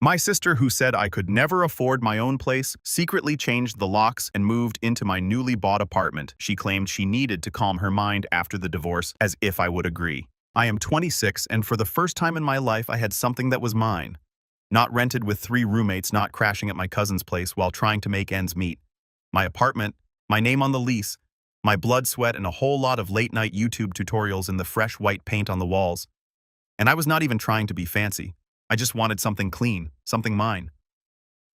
My sister, who said I could never afford my own place, secretly changed the locks and moved into my newly bought apartment. She claimed she needed to calm her mind after the divorce, as if I would agree. I am 26, and for the first time in my life, I had something that was mine. Not rented with 3 roommates, not crashing at my cousin's place while trying to make ends meet. My apartment, my name on the lease, my blood, sweat, and a whole lot of late-night YouTube tutorials in the fresh white paint on the walls. And I was not even trying to be fancy. I just wanted something clean, something mine.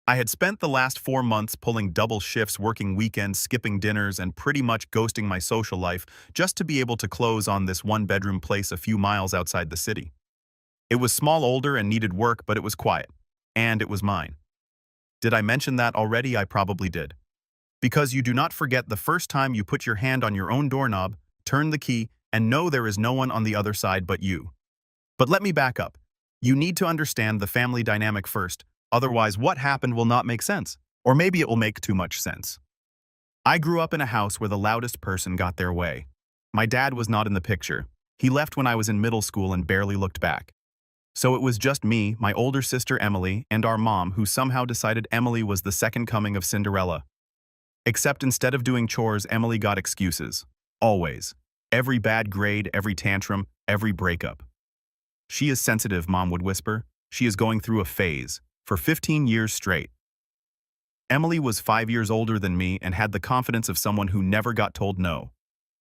I had spent the last 4 months pulling double shifts, working weekends, skipping dinners, and pretty much ghosting my social life just to be able to close on this one-bedroom place a few miles outside the city. It was small, older, and needed work, but it was quiet. And it was mine. Did I mention that already? I probably did. Because you do not forget the first time you put your hand on your own doorknob, turn the key, and know there is no one on the other side but you. But let me back up. You need to understand the family dynamic first, otherwise what happened will not make sense. Or maybe it will make too much sense. I grew up in a house where the loudest person got their way. My dad was not in the picture. He left when I was in middle school and barely looked back. So it was just me, my older sister Emily, and our mom, who somehow decided Emily was the second coming of Cinderella. Except instead of doing chores, Emily got excuses. Always. Every bad grade, every tantrum, every breakup. She is sensitive, Mom would whisper. She is going through a phase. For 15 years straight. Emily was 5 years older than me and had the confidence of someone who never got told no.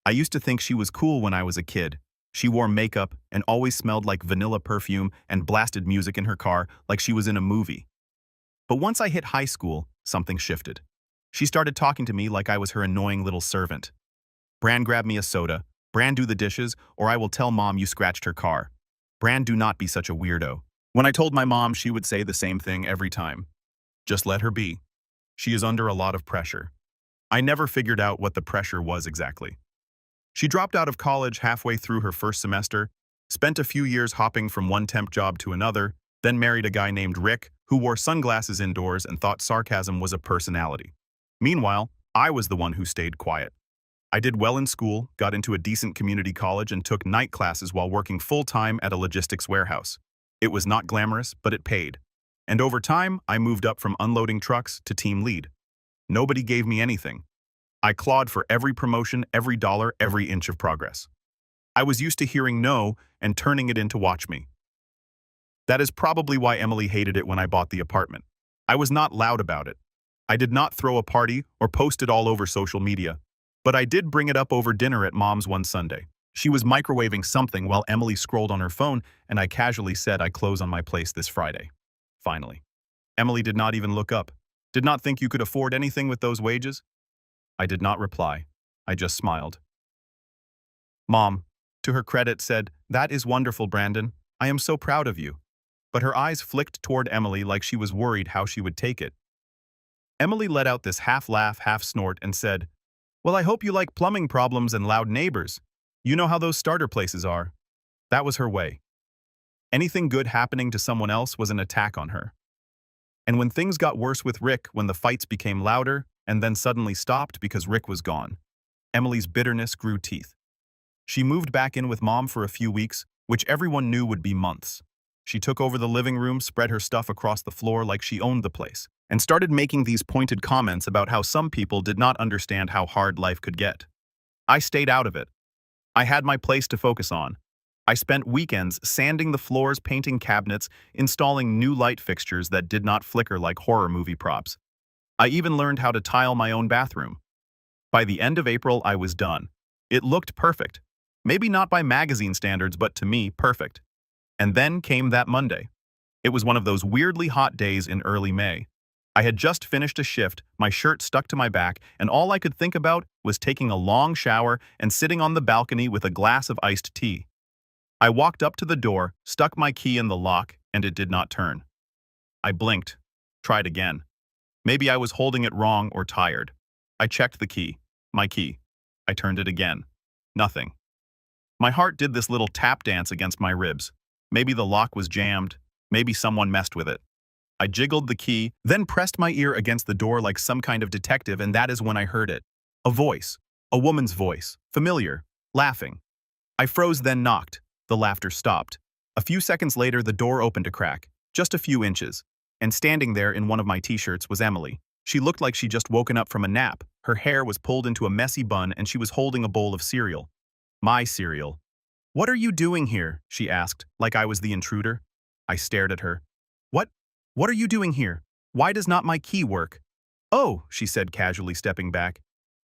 I used to think she was cool when I was a kid. She wore makeup and always smelled like vanilla perfume and blasted music in her car like she was in a movie. But once I hit high school, something shifted. She started talking to me like I was her annoying little servant. Bran, grab me a soda. Bran, do the dishes, or I will tell Mom you scratched her car. Bran, do not be such a weirdo. When I told my mom, she would say the same thing every time. Just let her be. She is under a lot of pressure. I never figured out what the pressure was exactly. She dropped out of college halfway through her first semester, spent a few years hopping from one temp job to another, then married a guy named Rick who wore sunglasses indoors and thought sarcasm was a personality. Meanwhile, I was the one who stayed quiet. I did well in school, got into a decent community college, and took night classes while working full-time at a logistics warehouse. It was not glamorous, but it paid. And over time, I moved up from unloading trucks to team lead. Nobody gave me anything. I clawed for every promotion, every dollar, every inch of progress. I was used to hearing no and turning it into watch me. That is probably why Emily hated it when I bought the apartment. I was not loud about it. I did not throw a party or post it all over social media. But I did bring it up over dinner at Mom's one Sunday. She was microwaving something while Emily scrolled on her phone, and I casually said I close on my place this Friday. Finally. Emily did not even look up. Did not think you could afford anything with those wages? I did not reply. I just smiled. Mom, to her credit, said, "That is wonderful, Brandon. I am so proud of you." But her eyes flicked toward Emily like she was worried how she would take it. Emily let out this half-laugh, half-snort and said, "Well, I hope you like plumbing problems and loud neighbors. You know how those starter places are." That was her way. Anything good happening to someone else was an attack on her. And when things got worse with Rick, when the fights became louder and then suddenly stopped because Rick was gone, Emily's bitterness grew teeth. She moved back in with Mom for a few weeks, which everyone knew would be months. She took over the living room, spread her stuff across the floor like she owned the place, and started making these pointed comments about how some people did not understand how hard life could get. I stayed out of it. I had my place to focus on. I spent weekends sanding the floors, painting cabinets, installing new light fixtures that did not flicker like horror movie props. I even learned how to tile my own bathroom. By the end of April, I was done. It looked perfect. Maybe not by magazine standards, but to me, perfect. And then came that Monday. It was one of those weirdly hot days in early May. I had just finished a shift, my shirt stuck to my back, and all I could think about was taking a long shower and sitting on the balcony with a glass of iced tea. I walked up to the door, stuck my key in the lock, and it did not turn. I blinked, tried again. Maybe I was holding it wrong or tired. I checked the key, my key. I turned it again. Nothing. My heart did this little tap dance against my ribs. Maybe the lock was jammed. Maybe someone messed with it. I jiggled the key, then pressed my ear against the door like some kind of detective, and that is when I heard it. A voice. A woman's voice. Familiar. Laughing. I froze, then knocked. The laughter stopped. A few seconds later, the door opened a crack. Just a few inches. and standing there in one of my t-shirts was Emily. She looked like she just woken up from a nap. Her hair was pulled into a messy bun and she was holding a bowl of cereal. My cereal. "What are you doing here?" she asked, like I was the intruder. I stared at her. What? What are you doing here? Why does not my key work?" "Oh," she said, casually stepping back.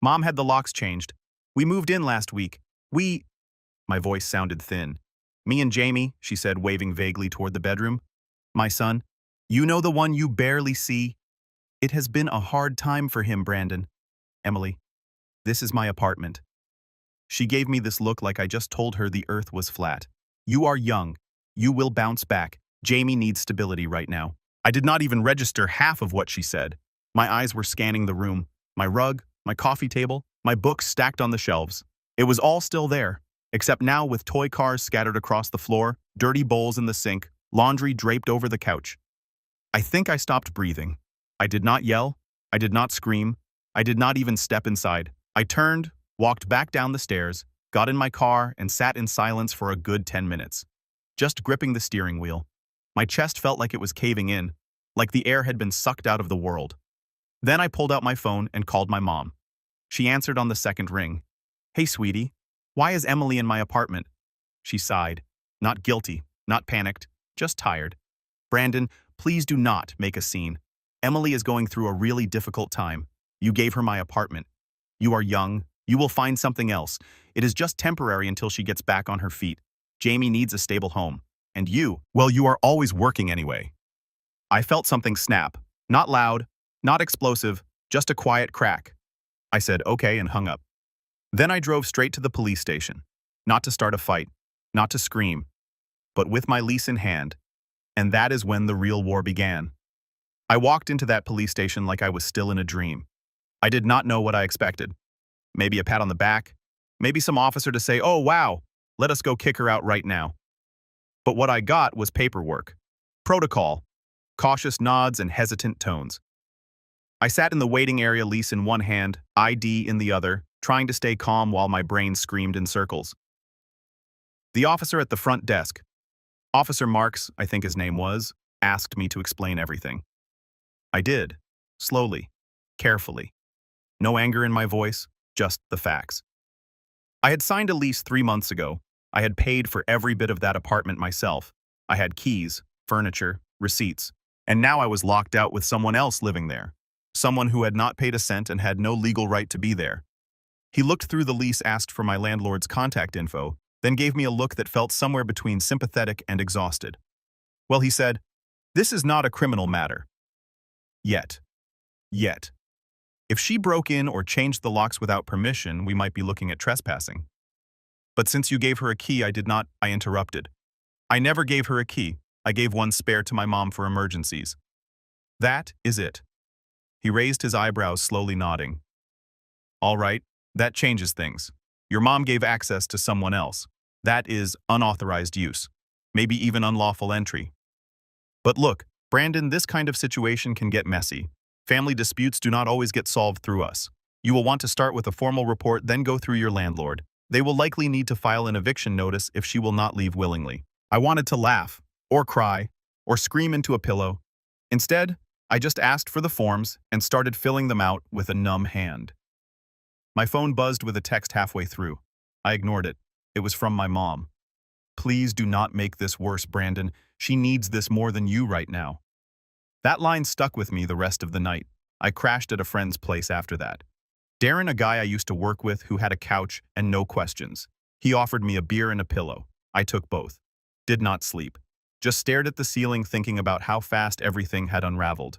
"Mom had the locks changed. We moved in last week. We—" My voice sounded thin. "Me and Jamie," she said, waving vaguely toward the bedroom. "My son. You know, the one you barely see? It has been a hard time for him, Brandon." "Emily, this is my apartment." She gave me this look like I just told her the earth was flat. "You are young. You will bounce back. Jamie needs stability right now." I did not even register half of what she said. My eyes were scanning the room. My rug, my coffee table, my books stacked on the shelves. It was all still there, except now with toy cars scattered across the floor, dirty bowls in the sink, laundry draped over the couch. I think I stopped breathing. I did not yell. I did not scream. I did not even step inside. I turned, walked back down the stairs, got in my car, and sat in silence for a good 10 minutes, just gripping the steering wheel. My chest felt like it was caving in, like the air had been sucked out of the world. Then I pulled out my phone and called my mom. She answered on the second ring. "Hey, sweetie, why is Emily in my apartment?" She sighed. Not guilty, not panicked, just tired. "Brandon, please do not make a scene. Emily is going through a really difficult time. You gave her my apartment. You are young. You will find something else. It is just temporary until she gets back on her feet. Jamie needs a stable home. And you, well, you are always working anyway." I felt something snap. Not loud, not explosive, just a quiet crack. I said okay and hung up. Then I drove straight to the police station. Not to start a fight, not to scream, but with my lease in hand. And that is when the real war began. I walked into that police station like I was still in a dream. I did not know what I expected. Maybe a pat on the back, maybe some officer to say, "Oh wow, let us go kick her out right now." But what I got was paperwork, protocol, cautious nods and hesitant tones. I sat in the waiting area, lease in one hand, ID in the other, trying to stay calm while my brain screamed in circles. The officer at the front desk, Officer Marks, I think his name was, asked me to explain everything. I did, slowly, carefully. No anger in my voice, just the facts. I had signed a lease 3 months ago. I had paid for every bit of that apartment myself. I had keys, furniture, receipts, and now I was locked out with someone else living there. Someone who had not paid a cent and had no legal right to be there. He looked through the lease, asked for my landlord's contact info, then gave me a look that felt somewhere between sympathetic and exhausted. Well, he said, "This is not a criminal matter. Yet. Yet. If she broke in or changed the locks without permission, we might be looking at trespassing. But since you gave her a key, I interrupted. I never gave her a key. I gave one spare to my mom for emergencies. That is it." He raised his eyebrows, slowly nodding. "All right, that changes things. Your mom gave access to someone else. That is unauthorized use, maybe even unlawful entry. But look, Brandon, this kind of situation can get messy. Family disputes do not always get solved through us. You will want to start with a formal report, then go through your landlord. They will likely need to file an eviction notice if she will not leave willingly." I wanted to laugh, or cry, or scream into a pillow. Instead, I just asked for the forms and started filling them out with a numb hand. My phone buzzed with a text halfway through. I ignored it. It was from my mom. "Please do not make this worse, Brandon. She needs this more than you right now." That line stuck with me the rest of the night. I crashed at a friend's place after that. Darren, a guy I used to work with who had a couch and no questions. He offered me a beer and a pillow. I took both. Did not sleep. Just stared at the ceiling, thinking about how fast everything had unraveled.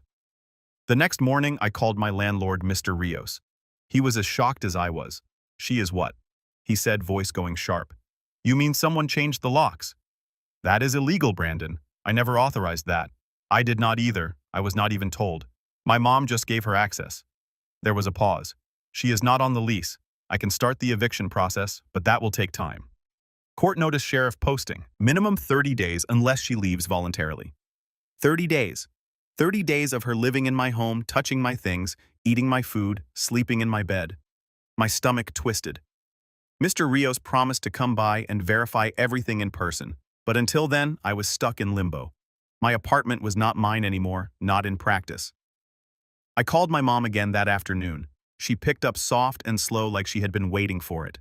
The next morning, I called my landlord, Mr. Rios. He was as shocked as I was. "She is what?" he said, voice going sharp. "You mean someone changed the locks?" "That is illegal, Brandon. I never authorized that." "I did not either. I was not even told. My mom just gave her access." There was a pause. "She is not on the lease. I can start the eviction process, but that will take time. Court notice, sheriff posting. Minimum 30 days unless she leaves voluntarily." 30 days. 30 days of her living in my home, touching my things, eating my food, sleeping in my bed. My stomach twisted. Mr. Rios promised to come by and verify everything in person, but until then, I was stuck in limbo. My apartment was not mine anymore, not in practice. I called my mom again that afternoon. She picked up soft and slow like she had been waiting for it.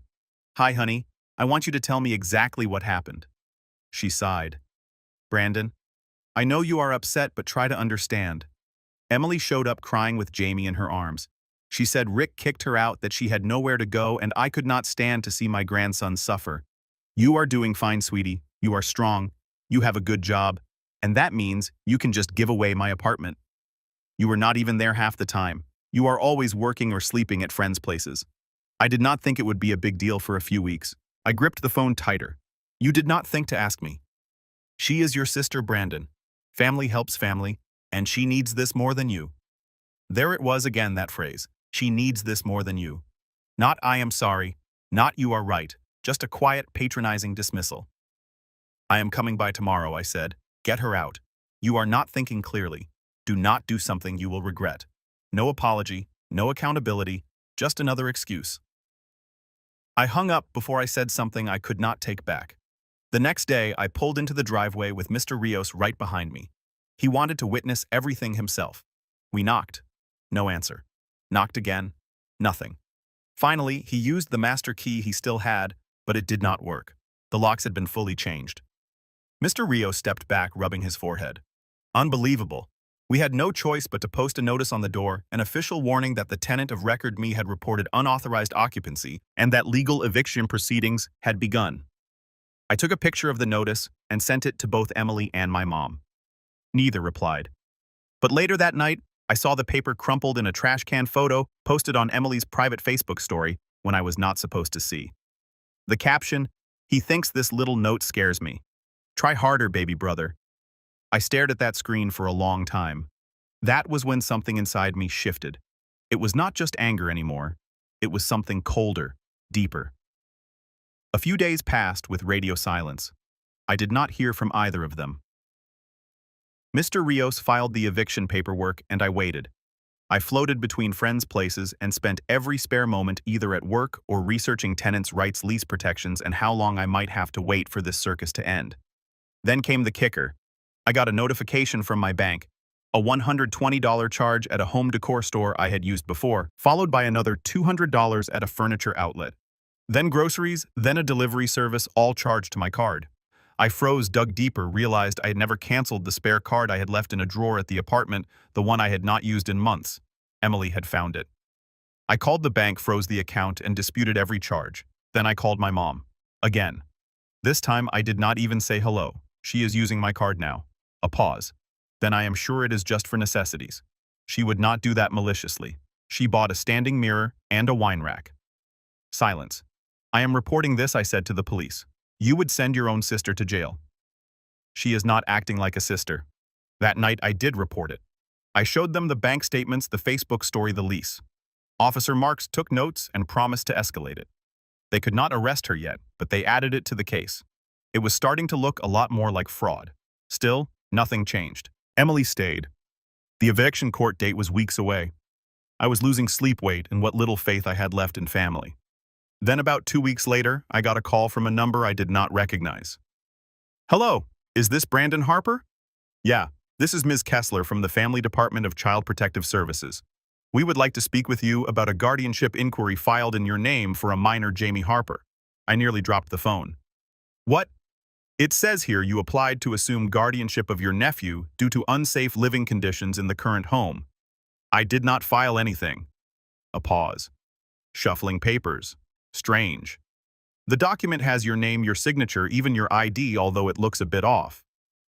"Hi, honey. I want you to tell me exactly what happened." She sighed. "Brandon, I know you are upset, but try to understand." Emily showed up crying with Jamie in her arms. She said Rick kicked her out, that she had nowhere to go, and I could not stand to see my grandson suffer. "You are doing fine, sweetie. You are strong. You have a good job. And that means you can just give away my apartment. You were not even there half the time. You are always working or sleeping at friends' places." I did not think it would be a big deal for a few weeks. I gripped the phone tighter. "You did not think to ask me." "She is your sister, Brandon. Family helps family, and she needs this more than you." There it was again, that phrase. She needs this more than you. Not "I am sorry," not "you are right," just a quiet, patronizing dismissal. "I am coming by tomorrow," I said. "Get her out. You are not thinking clearly. Do not do something you will regret." No apology, no accountability, just another excuse. I hung up before I said something I could not take back. The next day, I pulled into the driveway with Mr. Rios right behind me. He wanted to witness everything himself. We knocked. No answer. Knocked again. Nothing. Finally, he used the master key he still had, but it did not work. The locks had been fully changed. Mr. Rios stepped back, rubbing his forehead. Unbelievable. We had no choice but to post a notice on the door, an official warning that the tenant of record me had reported unauthorized occupancy and that legal eviction proceedings had begun. I took a picture of the notice and sent it to both Emily and my mom. Neither replied. But later that night, I saw the paper crumpled in a trash can photo posted on Emily's private Facebook story when I was not supposed to see. The caption, "He thinks this little note scares me. Try harder, baby brother." I stared at that screen for a long time. That was when something inside me shifted. It was not just anger anymore. It was something colder, deeper. A few days passed with radio silence. I did not hear from either of them. Mr. Rios filed the eviction paperwork, and I waited. I floated between friends' places and spent every spare moment either at work or researching tenants' rights, lease protections, and how long I might have to wait for this circus to end. Then came the kicker. I got a notification from my bank, a $120 charge at a home decor store I had used before, followed by another $200 at a furniture outlet. Then groceries, then a delivery service, all charged to my card. I froze, dug deeper, realized I had never canceled the spare card I had left in a drawer at the apartment, the one I had not used in months. Emily had found it. I called the bank, froze the account, and disputed every charge. Then I called my mom. Again. This time I did not even say hello. She is using my card now. A pause. Then I am sure it is just for necessities. She would not do that maliciously. She bought a standing mirror and a wine rack. Silence. "I am reporting this," I said to the police. "You would send your own sister to jail." "She is not acting like a sister." That night I did report it. I showed them the bank statements, the Facebook story, the lease. Officer Marks took notes and promised to escalate it. They could not arrest her yet, but they added it to the case. It was starting to look a lot more like fraud. Still, nothing changed. Emily stayed. The eviction court date was weeks away. I was losing sleep weight and what little faith I had left in family. Then about 2 weeks later, I got a call from a number I did not recognize. "Hello, is this Brandon Harper?" "Yeah, this is Ms. Kessler from the Family Department of Child Protective Services. We would like to speak with you about a guardianship inquiry filed in your name for a minor, Jamie Harper." I nearly dropped the phone. "What? It says here you applied to assume guardianship of your nephew due to unsafe living conditions in the current home." "I did not file anything." A pause. Shuffling papers. Strange. "The document has your name, your signature, even your ID, although it looks a bit off."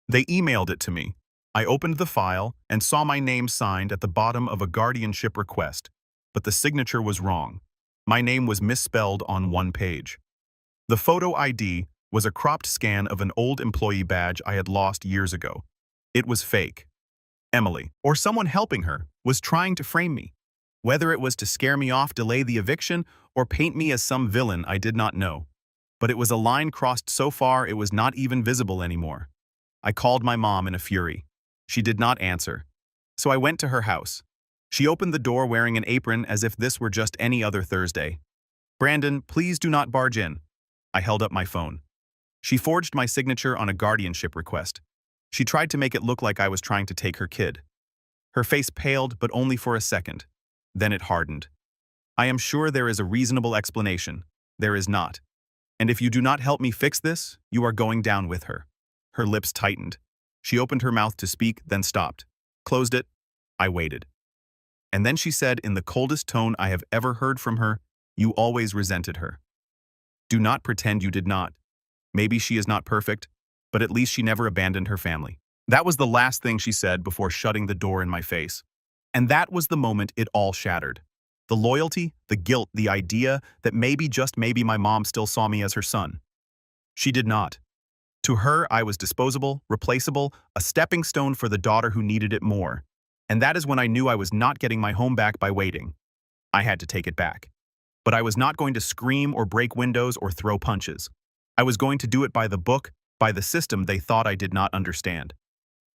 They emailed it to me. I opened the file and saw my name signed at the bottom of a guardianship request, but the signature was wrong. My name was misspelled on one page. The photo ID was a cropped scan of an old employee badge I had lost years ago. It was fake. Emily, or someone helping her, was trying to frame me. Whether it was to scare me off, delay the eviction, or paint me as some villain, I did not know. But it was a line crossed so far it was not even visible anymore. I called my mom in a fury. She did not answer. So I went to her house. She opened the door wearing an apron as if this were just any other Thursday. "Brandon, please do not barge in." I held up my phone. She forged my signature on a guardianship request. She tried to make it look like I was trying to take her kid. Her face paled, but only for a second. Then it hardened. I am sure there is a reasonable explanation. There is not. And if you do not help me fix this, you are going down with her. Her lips tightened. She opened her mouth to speak, then stopped. Closed it. I waited. And then she said in the coldest tone I have ever heard from her, "You always resented her. Do not pretend you did not. Maybe she is not perfect, but at least she never abandoned her family." That was the last thing she said before shutting the door in my face. And that was the moment it all shattered. The loyalty, the guilt, the idea that maybe, just maybe, my mom still saw me as her son. She did not. To her, I was disposable, replaceable, a stepping stone for the daughter who needed it more. And that is when I knew I was not getting my home back by waiting. I had to take it back. But I was not going to scream or break windows or throw punches. I was going to do it by the book, by the system they thought I did not understand.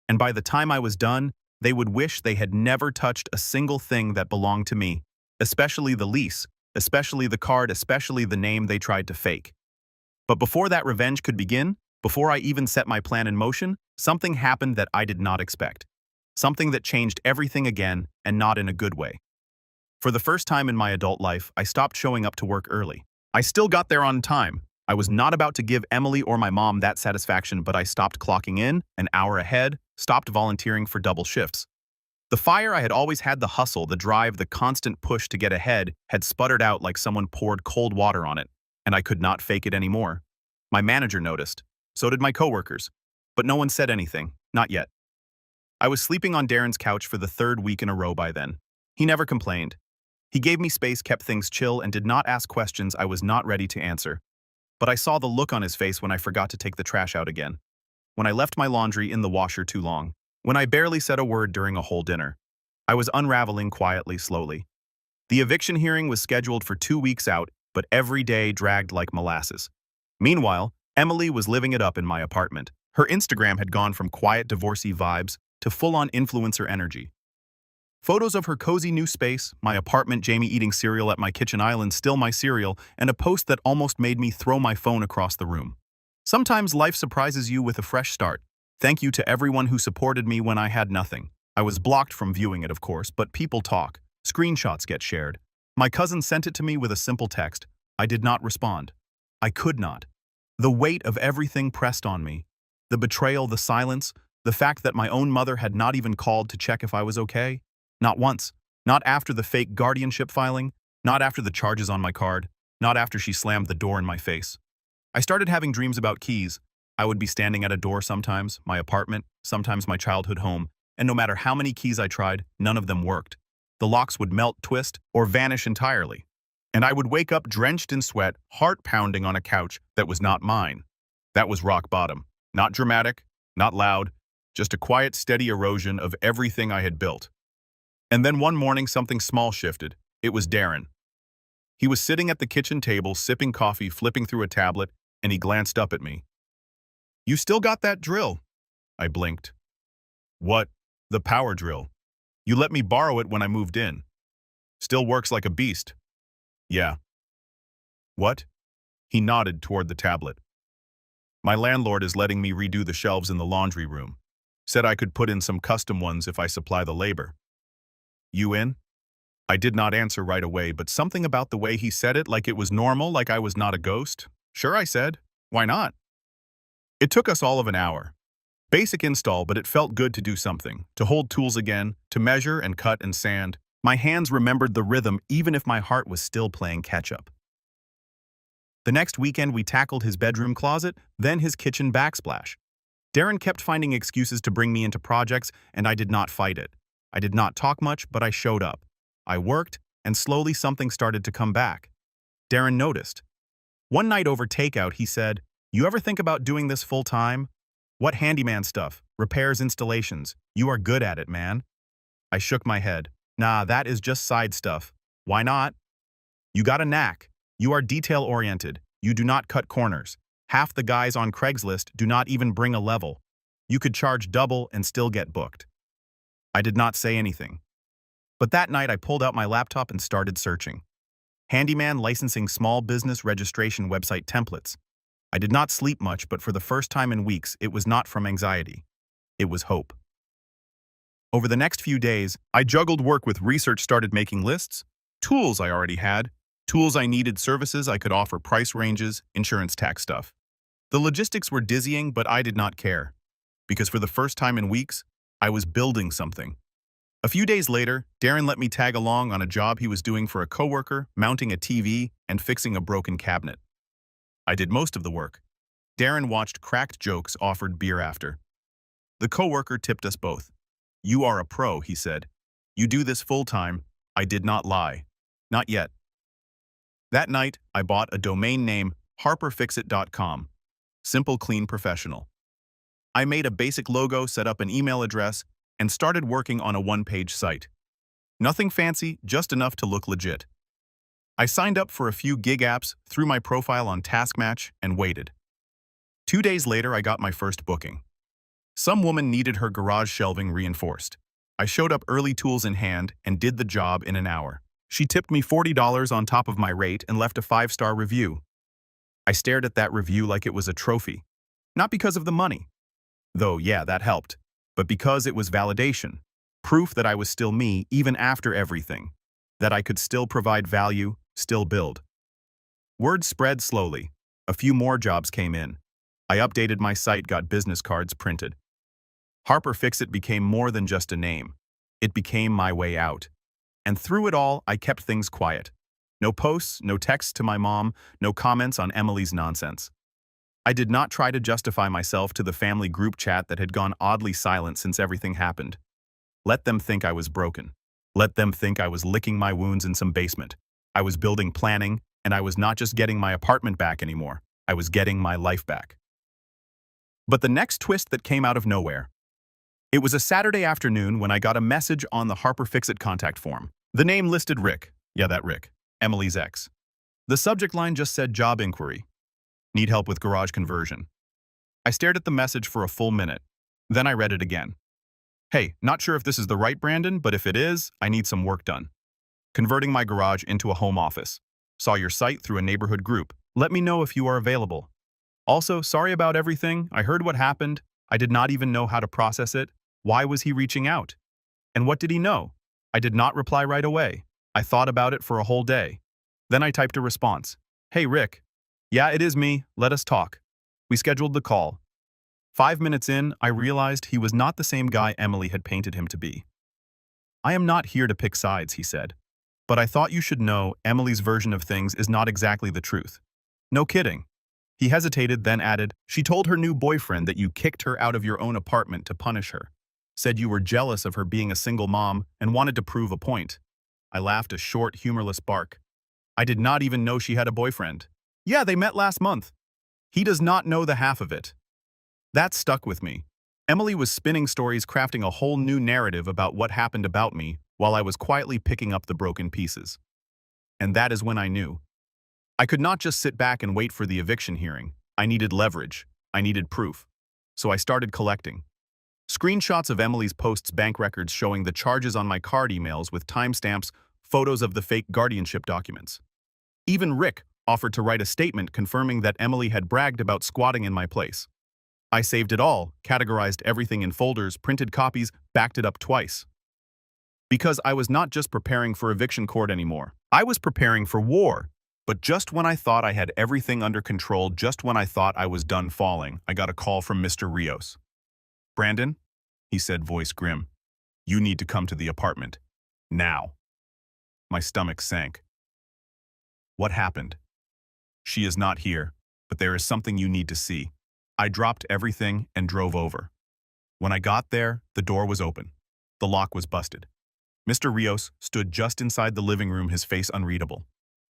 And by the time I was done, they would wish they had never touched a single thing that belonged to me, especially the lease, especially the card, especially the name they tried to fake. But before that revenge could begin, before I even set my plan in motion, something happened that I did not expect. Something that changed everything again, and not in a good way. For the first time in my adult life, I stopped showing up to work early. I still got there on time. I was not about to give Emily or my mom that satisfaction, but I stopped clocking in an hour ahead, stopped volunteering for double shifts. The fire I had always had, the hustle, the drive, the constant push to get ahead, had sputtered out like someone poured cold water on it, and I could not fake it anymore. My manager noticed. So did my coworkers. But no one said anything, not yet. I was sleeping on Darren's couch for the third week in a row by then. He never complained. He gave me space, kept things chill, and did not ask questions I was not ready to answer. But I saw the look on his face when I forgot to take the trash out again. When I left my laundry in the washer too long. When I barely said a word during a whole dinner. I was unraveling quietly, slowly. The eviction hearing was scheduled for 2 weeks out, but every day dragged like molasses. Meanwhile, Emily was living it up in my apartment. Her Instagram had gone from quiet divorcee vibes to full-on influencer energy. Photos of her cozy new space, my apartment, Jamie eating cereal at my kitchen island, still my cereal, and a post that almost made me throw my phone across the room. Sometimes life surprises you with a fresh start. Thank you to everyone who supported me when I had nothing. I was blocked from viewing it, of course, but people talk. Screenshots get shared. My cousin sent it to me with a simple text. I did not respond. I could not. The weight of everything pressed on me. The betrayal, the silence, the fact that my own mother had not even called to check if I was okay. Not once. Not after the fake guardianship filing. Not after the charges on my card. Not after she slammed the door in my face. I started having dreams about keys. I would be standing at a door sometimes, my apartment, sometimes my childhood home, and no matter how many keys I tried, none of them worked. The locks would melt, twist, or vanish entirely. And I would wake up drenched in sweat, heart pounding on a couch that was not mine. That was rock bottom. Not dramatic, not loud, just a quiet, steady erosion of everything I had built. And then one morning something small shifted. It was Darren. He was sitting at the kitchen table, sipping coffee, flipping through a tablet, and he glanced up at me. "You still got that drill?" I blinked. "What? The power drill. You let me borrow it when I moved in. Still works like a beast." "Yeah." "What?" He nodded toward the tablet. "My landlord is letting me redo the shelves in the laundry room. Said I could put in some custom ones if I supply the labor." "You in?" I did not answer right away, but something about the way he said it, like it was normal, like I was not a ghost. "Sure," I said. "Why not?" It took us all of an hour. Basic install, but it felt good to do something, to hold tools again, to measure and cut and sand. My hands remembered the rhythm even if my heart was still playing catch-up. The next weekend we tackled his bedroom closet, then his kitchen backsplash. Darren kept finding excuses to bring me into projects, and I did not fight it. I did not talk much, but I showed up. I worked, and slowly something started to come back. Darren noticed. One night over takeout, he said, "You ever think about doing this full-time? What handyman stuff, repairs, installations? You are good at it, man." I shook my head. "Nah, that is just side stuff. Why not?" "You got a knack. You are detail-oriented. You do not cut corners. Half the guys on Craigslist do not even bring a level. You could charge double and still get booked." I did not say anything. But that night I pulled out my laptop and started searching. Handyman licensing small business registration website templates. I did not sleep much, but for the first time in weeks, it was not from anxiety. It was hope. Over the next few days, I juggled work with research, started making lists, tools I already had, tools I needed, services I could offer, price ranges, insurance, tax stuff. The logistics were dizzying, but I did not care. Because for the first time in weeks, I was building something. A few days later, Darren let me tag along on a job he was doing for a coworker, mounting a TV and fixing a broken cabinet. I did most of the work. Darren watched, cracked jokes, offered beer after. The coworker tipped us both. "You are a pro," he said. "You do this full-time." I did not lie. Not yet. That night, I bought a domain name, harperfixit.com. Simple, clean, professional. I made a basic logo, set up an email address, and started working on a one-page site. Nothing fancy, just enough to look legit. I signed up for a few gig apps, threw my profile on TaskMatch, and waited. 2 days later, I got my first booking. Some woman needed her garage shelving reinforced. I showed up early, tools in hand, and did the job in an hour. She tipped me $40 on top of my rate and left a 5-star review. I stared at that review like it was a trophy. Not because of the money. Though, yeah, that helped. But because it was validation. Proof that I was still me, even after everything. That I could still provide value, still build. Word spread slowly. A few more jobs came in. I updated my site, got business cards printed. Harper Fixit became more than just a name. It became my way out. And through it all, I kept things quiet. No posts, no texts to my mom, no comments on Emily's nonsense. I did not try to justify myself to the family group chat that had gone oddly silent since everything happened. Let them think I was broken. Let them think I was licking my wounds in some basement. I was building, planning, and I was not just getting my apartment back anymore. I was getting my life back. But the next twist that came out of nowhere. It was a Saturday afternoon when I got a message on the Harper Fixit contact form. The name listed Rick. Yeah, that Rick. Emily's ex. The subject line just said job inquiry. Need help with garage conversion. I stared at the message for a full minute. Then I read it again. Hey, not sure if this is the right Brandon, but if it is, I need some work done. Converting my garage into a home office. Saw your site through a neighborhood group. Let me know if you are available. Also, sorry about everything. I heard what happened. I did not even know how to process it. Why was he reaching out? And what did he know? I did not reply right away. I thought about it for a whole day. Then I typed a response. Hey, Rick. Yeah, it is me. Let us talk. We scheduled the call. 5 minutes in, I realized he was not the same guy Emily had painted him to be. I am not here to pick sides, he said. But I thought you should know Emily's version of things is not exactly the truth. No kidding. He hesitated, then added, she told her new boyfriend that you kicked her out of your own apartment to punish her. Said you were jealous of her being a single mom and wanted to prove a point. I laughed a short, humorless bark. I did not even know she had a boyfriend. Yeah, they met last month. He does not know the half of it. That stuck with me. Emily was spinning stories, crafting a whole new narrative about what happened about me while I was quietly picking up the broken pieces. And that is when I knew. I could not just sit back and wait for the eviction hearing. I needed leverage. I needed proof. So I started collecting. Screenshots of Emily's posts, bank records showing the charges on my card, emails with timestamps, photos of the fake guardianship documents. Even Rick offered to write a statement confirming that Emily had bragged about squatting in my place. I saved it all, categorized everything in folders, printed copies, backed it up twice. Because I was not just preparing for eviction court anymore. I was preparing for war. But just when I thought I had everything under control, just when I thought I was done falling, I got a call from Mr. Rios. Brandon, he said, voice grim, you need to come to the apartment. Now. My stomach sank. What happened? She is not here, but there is something you need to see. I dropped everything and drove over. When I got there, the door was open. The lock was busted. Mr. Rios stood just inside the living room, his face unreadable.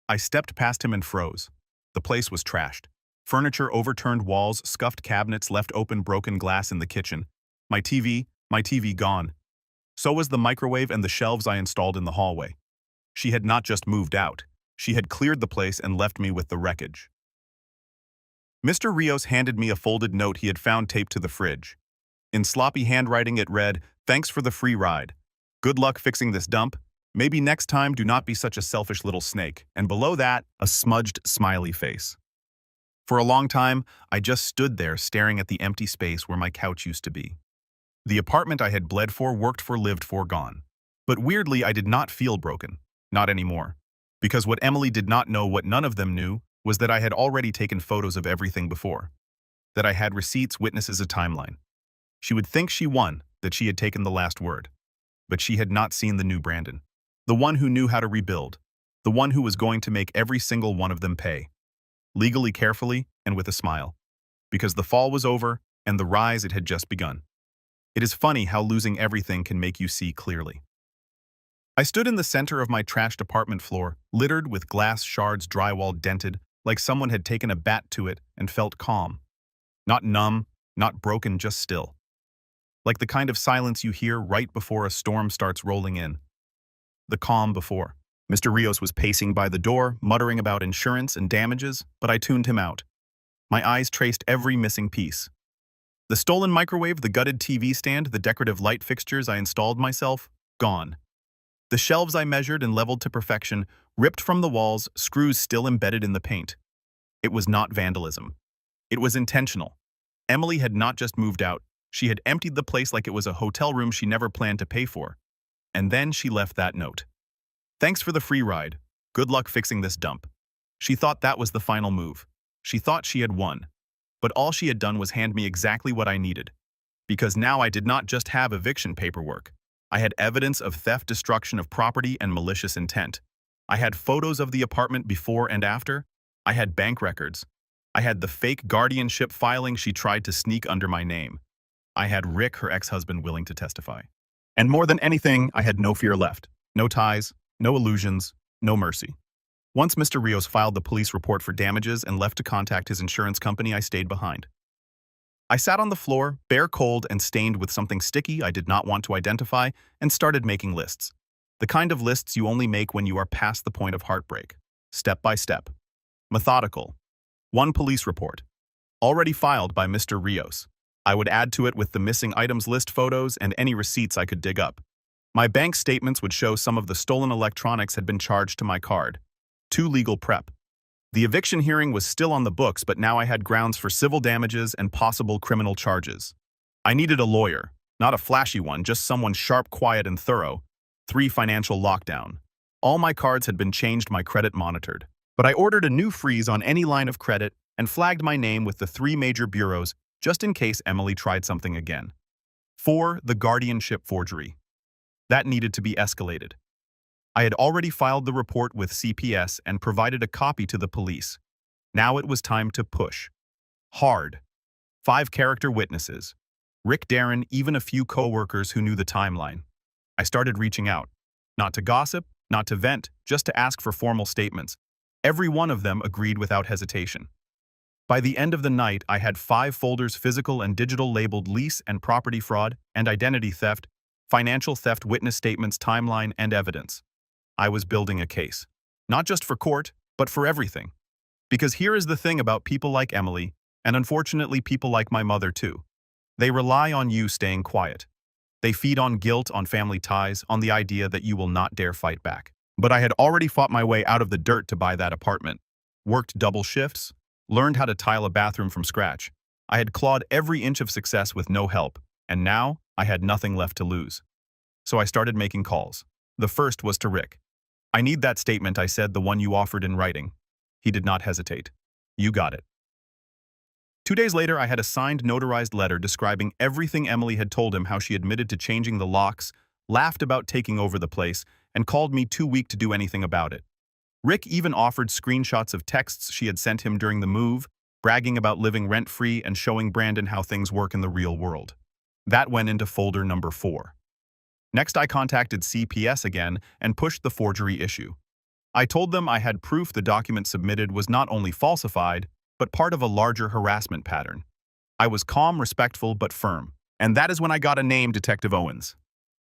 I stepped past him and froze. The place was trashed. Furniture, overturned walls, scuffed cabinets, left open, broken glass in the kitchen. My TV gone. So was the microwave and the shelves I installed in the hallway. She had not just moved out. She had cleared the place and left me with the wreckage. Mr. Rios handed me a folded note he had found taped to the fridge. In sloppy handwriting it read, "Thanks for the free ride. Good luck fixing this dump. Maybe next time do not be such a selfish little snake." And below that, a smudged, smiley face. For a long time, I just stood there staring at the empty space where my couch used to be. The apartment I had bled for, worked for, lived for, gone. But weirdly, I did not feel broken. Not anymore. Because what Emily did not know, what none of them knew, was that I had already taken photos of everything before. That I had receipts, witnesses, a timeline. She would think she won, that she had taken the last word. But she had not seen the new Brandon. The one who knew how to rebuild. The one who was going to make every single one of them pay. Legally, carefully, and with a smile. Because the fall was over, and the rise, it had just begun. It is funny how losing everything can make you see clearly. I stood in the center of my trashed apartment floor, littered with glass shards, drywall dented, like someone had taken a bat to it, and felt calm. Not numb, not broken, just still. Like the kind of silence you hear right before a storm starts rolling in. The calm before. Mr. Rios was pacing by the door, muttering about insurance and damages, but I tuned him out. My eyes traced every missing piece. The stolen microwave, the gutted TV stand, the decorative light fixtures I installed myself, gone. The shelves I measured and leveled to perfection, ripped from the walls, screws still embedded in the paint. It was not vandalism. It was intentional. Emily had not just moved out, she had emptied the place like it was a hotel room she never planned to pay for. And then she left that note. Thanks for the free ride. Good luck fixing this dump. She thought that was the final move. She thought she had won. But all she had done was hand me exactly what I needed. Because now I did not just have eviction paperwork. I had evidence of theft, destruction of property, and malicious intent. I had photos of the apartment before and after. I had bank records. I had the fake guardianship filing she tried to sneak under my name. I had Rick, her ex-husband, willing to testify. And more than anything, I had no fear left. No ties, no illusions, no mercy. Once Mr. Rios filed the police report for damages and left to contact his insurance company, I stayed behind. I sat on the floor, bare cold and stained with something sticky I did not want to identify, and started making lists. The kind of lists you only make when you are past the point of heartbreak. Step by step. Methodical. One police report. Already filed by Mr. Rios. I would add to it with the missing items list, photos, and any receipts I could dig up. My bank statements would show some of the stolen electronics had been charged to my card. 2 legal prep. The eviction hearing was still on the books, but now I had grounds for civil damages and possible criminal charges. I needed a lawyer, not a flashy one, just someone sharp, quiet, and thorough. 3 financial lockdown. All my cards had been changed, my credit monitored. But I ordered a new freeze on any line of credit and flagged my name with the 3 major bureaus just in case Emily tried something again. 4. The guardianship forgery. That needed to be escalated. I had already filed the report with CPS and provided a copy to the police. Now it was time to push. Hard. 5 character witnesses. Rick, Darren, even a few co-workers who knew the timeline. I started reaching out. Not to gossip, not to vent, just to ask for formal statements. Every one of them agreed without hesitation. By the end of the night, I had 5 folders, physical and digital, labeled lease and property fraud and identity theft, financial theft, witness statements, timeline, and evidence. I was building a case. Not just for court, but for everything. Because here is the thing about people like Emily, and unfortunately people like my mother too. They rely on you staying quiet. They feed on guilt, on family ties, on the idea that you will not dare fight back. But I had already fought my way out of the dirt to buy that apartment. Worked double shifts, learned how to tile a bathroom from scratch. I had clawed every inch of success with no help, and now I had nothing left to lose. So I started making calls. The first was to Rick. I need that statement, I said, the one you offered in writing. He did not hesitate. You got it. 2 days later, I had a signed, notarized letter describing everything Emily had told him, how she admitted to changing the locks, laughed about taking over the place, and called me too weak to do anything about it. Rick even offered screenshots of texts she had sent him during the move, bragging about living rent-free and showing Brandon how things work in the real world. That went into folder number 4. Next, I contacted CPS again and pushed the forgery issue. I told them I had proof the document submitted was not only falsified, but part of a larger harassment pattern. I was calm, respectful, but firm. And that is when I got a name, Detective Owens.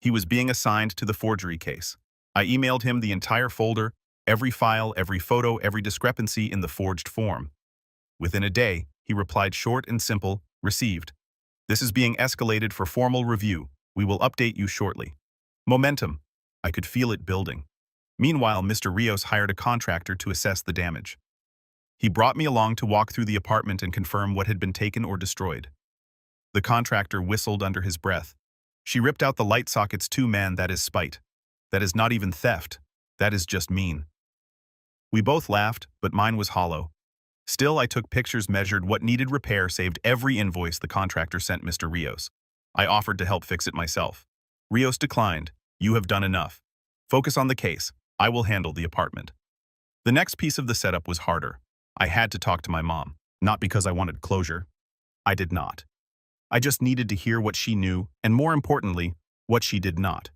He was being assigned to the forgery case. I emailed him the entire folder, every file, every photo, every discrepancy in the forged form. Within a day, he replied short and simple, received. This is being escalated for formal review. We will update you shortly. Momentum. I could feel it building. Meanwhile, Mr. Rios hired a contractor to assess the damage. He brought me along to walk through the apartment and confirm what had been taken or destroyed. The contractor whistled under his breath, She ripped out the light sockets too, man, that is spite. That is not even theft. That is just mean. We both laughed, but mine was hollow. Still, I took pictures, measured what needed repair, saved every invoice the contractor sent Mr. Rios. I offered to help fix it myself. Rios declined. You have done enough. Focus on the case. I will handle the apartment. The next piece of the setup was harder. I had to talk to my mom, not because I wanted closure. I did not. I just needed to hear what she knew, and more importantly, what she did not.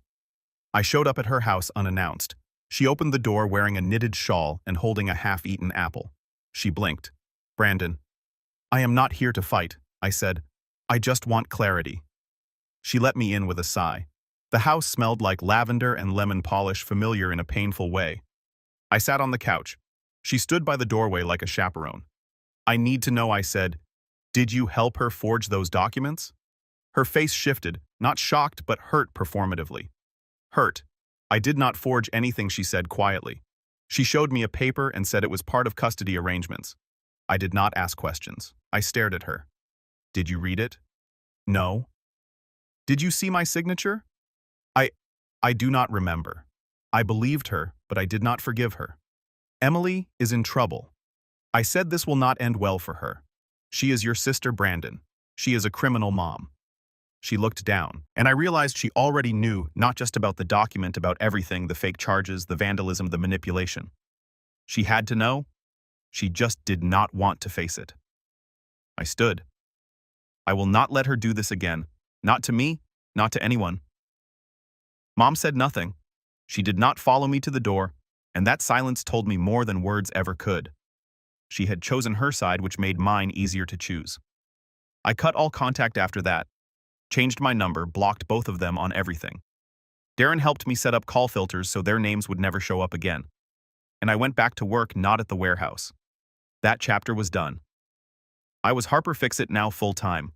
I showed up at her house unannounced. She opened the door wearing a knitted shawl and holding a half-eaten apple. She blinked. Brandon, I am not here to fight, I said. I just want clarity. She let me in with a sigh. The house smelled like lavender and lemon polish, familiar in a painful way. I sat on the couch. She stood by the doorway like a chaperone. I need to know, I said. Did you help her forge those documents? Her face shifted, not shocked but hurt performatively. Hurt. I did not forge anything, she said quietly. She showed me a paper and said it was part of custody arrangements. I did not ask questions. I stared at her. Did you read it? No. Did you see my signature? I do not remember. I believed her, but I did not forgive her. Emily is in trouble. I said this will not end well for her. She is your sister, Brandon. She is a criminal mom. She looked down, and I realized she already knew not just about the document, about everything, the fake charges, the vandalism, the manipulation. She had to know. She just did not want to face it. I stood. I will not let her do this again. Not to me, not to anyone. Mom said nothing. She did not follow me to the door, and that silence told me more than words ever could. She had chosen her side, which made mine easier to choose. I cut all contact after that, changed my number, blocked both of them on everything. Darren helped me set up call filters so their names would never show up again. And I went back to work, not at the warehouse. That chapter was done. I was Harper Fix-It now full-time.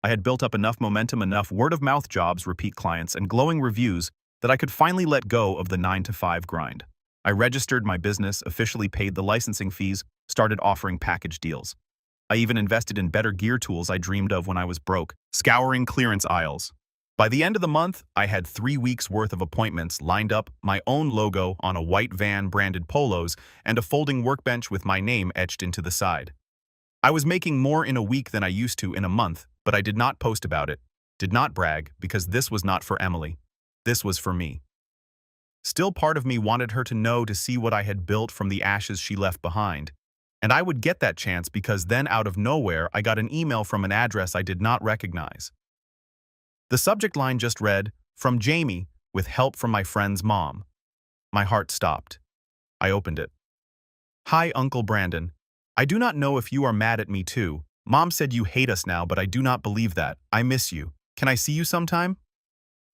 I had built up enough momentum, enough word-of-mouth jobs, repeat clients, and glowing reviews that I could finally let go of the 9-to-5 grind. I registered my business, officially paid the licensing fees, started offering package deals. I even invested in better gear tools I dreamed of when I was broke, scouring clearance aisles. By the end of the month, I had 3 weeks' worth of appointments lined up, my own logo on a white van branded polos, and a folding workbench with my name etched into the side. I was making more in a week than I used to in a month, but I did not post about it, did not brag, because this was not for Emily. This was for me. Still, part of me wanted her to know, to see what I had built from the ashes she left behind. And I would get that chance because then, out of nowhere, I got an email from an address I did not recognize. The subject line just read, "From Jamie, with help from my friend's mom." My heart stopped. I opened it. "Hi, Uncle Brandon. I do not know if you are mad at me too. Mom said you hate us now, but I do not believe that. I miss you. Can I see you sometime?"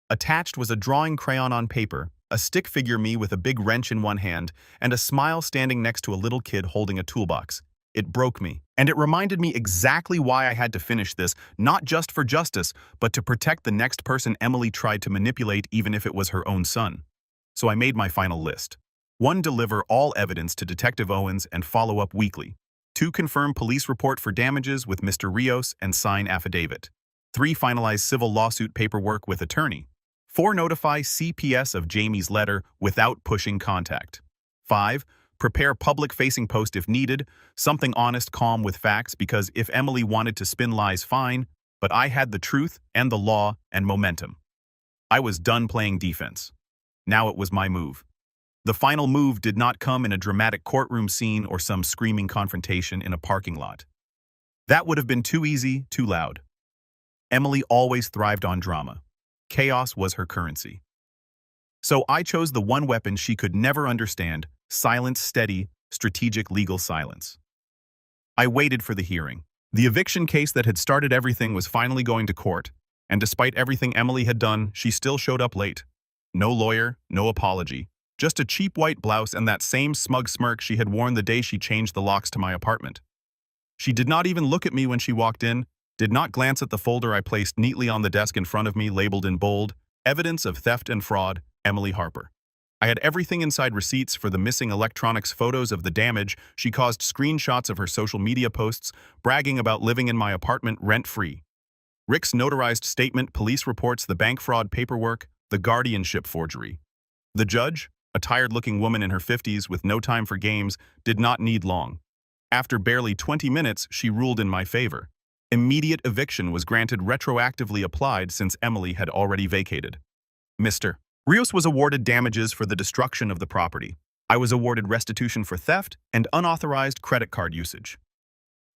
Attached was a drawing crayon on paper, a stick figure me with a big wrench in one hand, and a smile standing next to a little kid holding a toolbox. It broke me, and it reminded me exactly why I had to finish this, not just for justice, but to protect the next person Emily tried to manipulate, even if it was her own son. So I made my final list. 1. Deliver all evidence to Detective Owens and follow up weekly. 2. Confirm police report for damages with Mr. Rios and sign affidavit. 3. Finalize civil lawsuit paperwork with attorney. 4. Notify CPS of Jamie's letter without pushing contact. 5. Prepare public-facing post if needed, something honest, calm with facts, because if Emily wanted to spin lies, fine, but I had the truth and the law and momentum. I was done playing defense. Now it was my move. The final move did not come in a dramatic courtroom scene or some screaming confrontation in a parking lot. That would have been too easy, too loud. Emily always thrived on drama. Chaos was her currency. So I chose the one weapon she could never understand: silent, steady, strategic legal silence. I waited for the hearing. The eviction case that had started everything was finally going to court, and despite everything Emily had done, she still showed up late. No lawyer, no apology, just a cheap white blouse and that same smug smirk she had worn the day she changed the locks to my apartment. She did not even look at me when she walked in, did not glance at the folder I placed neatly on the desk in front of me, labeled in bold, "Evidence of Theft and Fraud, Emily Harper." I had everything inside: receipts for the missing electronics, photos of the damage she caused, screenshots of her social media posts, bragging about living in my apartment rent-free. Rick's notarized statement, police reports, the bank fraud paperwork, the guardianship forgery. The judge, a tired-looking woman in her 50s with no time for games, did not need long. After barely 20 minutes, she ruled in my favor. Immediate eviction was granted, retroactively applied since Emily had already vacated. Mr. Rios was awarded damages for the destruction of the property. I was awarded restitution for theft and unauthorized credit card usage.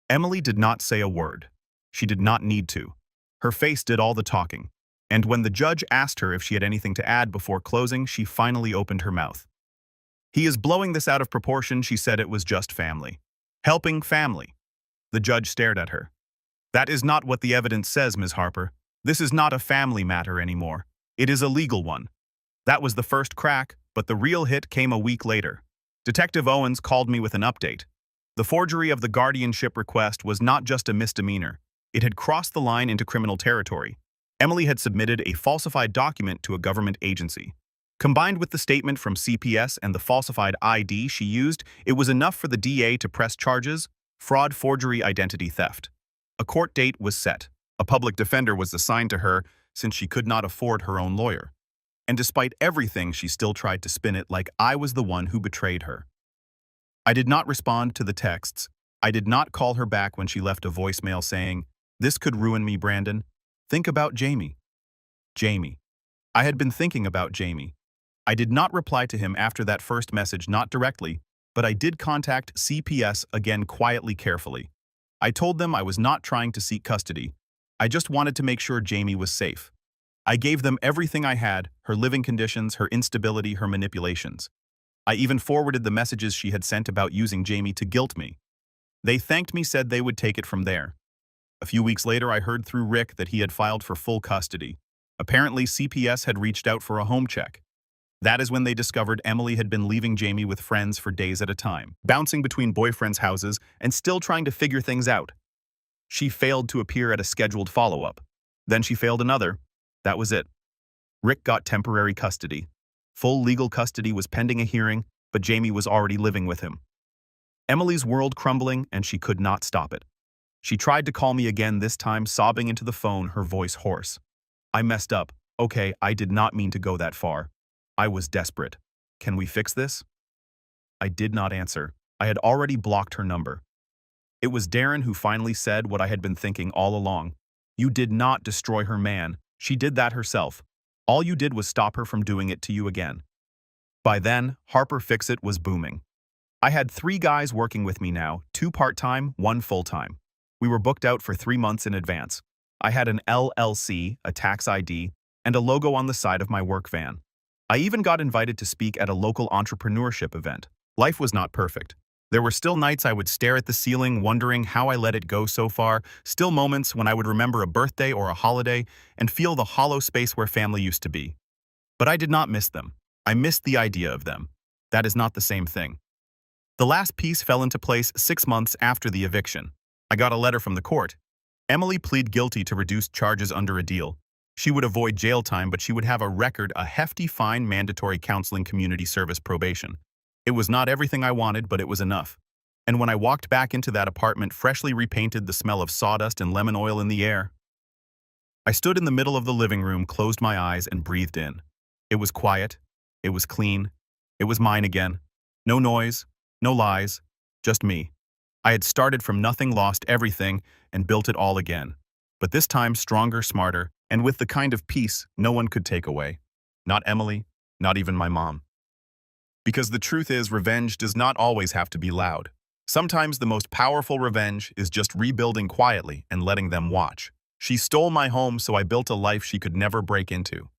Emily did not say a word. She did not need to. Her face did all the talking. And when the judge asked her if she had anything to add before closing, she finally opened her mouth. He is blowing this out of proportion, she said. It was just family. Helping family. The judge stared at her. That is not what the evidence says, Ms. Harper. This is not a family matter anymore. It is a legal one. That was the first crack, but the real hit came a week later. Detective Owens called me with an update. The forgery of the guardianship request was not just a misdemeanor. It had crossed the line into criminal territory. Emily had submitted a falsified document to a government agency. Combined with the statement from CPS and the falsified ID she used, it was enough for the DA to press charges: fraud, forgery, identity theft. A court date was set. A public defender was assigned to her since she could not afford her own lawyer. And despite everything, she still tried to spin it like I was the one who betrayed her. I did not respond to the texts. I did not call her back when she left a voicemail saying, "This could ruin me, Brandon. Think about Jamie." Jamie. I had been thinking about Jamie. I did not reply to him after that first message, not directly, but I did contact CPS again, quietly, carefully. I told them I was not trying to seek custody. I just wanted to make sure Jamie was safe. I gave them everything I had: her living conditions, her instability, her manipulations. I even forwarded the messages she had sent about using Jamie to guilt me. They thanked me, said they would take it from there. A few weeks later, I heard through Rick that he had filed for full custody. Apparently, CPS had reached out for a home check. That is when they discovered Emily had been leaving Jamie with friends for days at a time, bouncing between boyfriends' houses and still trying to figure things out. She failed to appear at a scheduled follow-up. Then she failed another. That was it. Rick got temporary custody. Full legal custody was pending a hearing, but Jamie was already living with him. Emily's world crumbling, and she could not stop it. She tried to call me again, this time sobbing into the phone, her voice hoarse. I messed up. Okay, I did not mean to go that far. I was desperate. Can we fix this? I did not answer. I had already blocked her number. It was Darren who finally said what I had been thinking all along. You did not destroy her, man. She did that herself. All you did was stop her from doing it to you again. By then, Harper Fix-It was booming. I had 3 guys working with me now, 2 part-time, 1 full-time. We were booked out for 3 months in advance. I had an LLC, a tax ID, and a logo on the side of my work van. I even got invited to speak at a local entrepreneurship event. Life was not perfect. There were still nights I would stare at the ceiling, wondering how I let it go so far, still moments when I would remember a birthday or a holiday and feel the hollow space where family used to be. But I did not miss them. I missed the idea of them. That is not the same thing. The last piece fell into place 6 months after the eviction. I got a letter from the court. Emily pleaded guilty to reduced charges under a deal. She would avoid jail time, but she would have a record, a hefty fine, mandatory counseling, community service, probation. It was not everything I wanted, but it was enough. And when I walked back into that apartment, freshly repainted, the smell of sawdust and lemon oil in the air, I stood in the middle of the living room, closed my eyes, and breathed in. It was quiet. It was clean. It was mine again. No noise, no lies, just me. I had started from nothing, lost everything, and built it all again. But this time stronger, smarter, and with the kind of peace no one could take away. Not Emily, not even my mom. Because the truth is, revenge does not always have to be loud. Sometimes the most powerful revenge is just rebuilding quietly and letting them watch. She stole my home, so I built a life she could never break into.